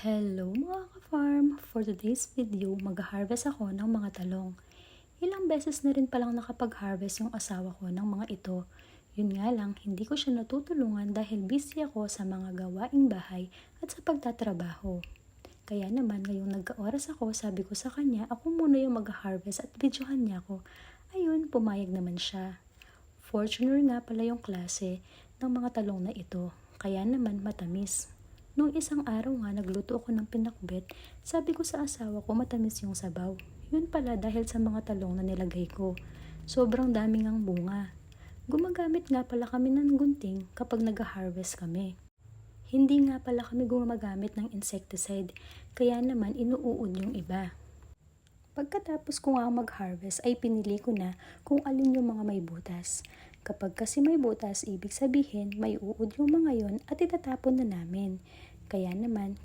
Hello mga ka-farm! For today's video, mag-harvest ako ng mga talong. Ilang beses na rin palang nakapag-harvest yung asawa ko ng mga ito. Yun nga lang, hindi ko siya natutulungan dahil busy ako sa mga gawaing bahay at sa pagtatrabaho. Kaya naman ngayong nagka-oras ako, sabi ko sa kanya, ako muna yung mag-harvest at videohan niya ako. Ayun, pumayag naman siya. Fortuner nga pala yung klase ng mga talong na ito, kaya naman matamis. Nung isang araw nga nagluto ako ng pinakbet, sabi ko sa asawa ko matamis yung sabaw. Yun pala dahil sa mga talong na nilagay ko. Sobrang daming ang bunga. Gumagamit nga pala kami ng gunting kapag nag-harvest kami. Hindi nga pala kami gumagamit ng insecticide, kaya naman inuuod yung iba. Pagkatapos ko nga mag-harvest ay pinili ko na kung alin yung mga may butas. Kapag kasi may butas, ibig sabihin may uod yung mga yon at itatapon na namin. Kaya naman,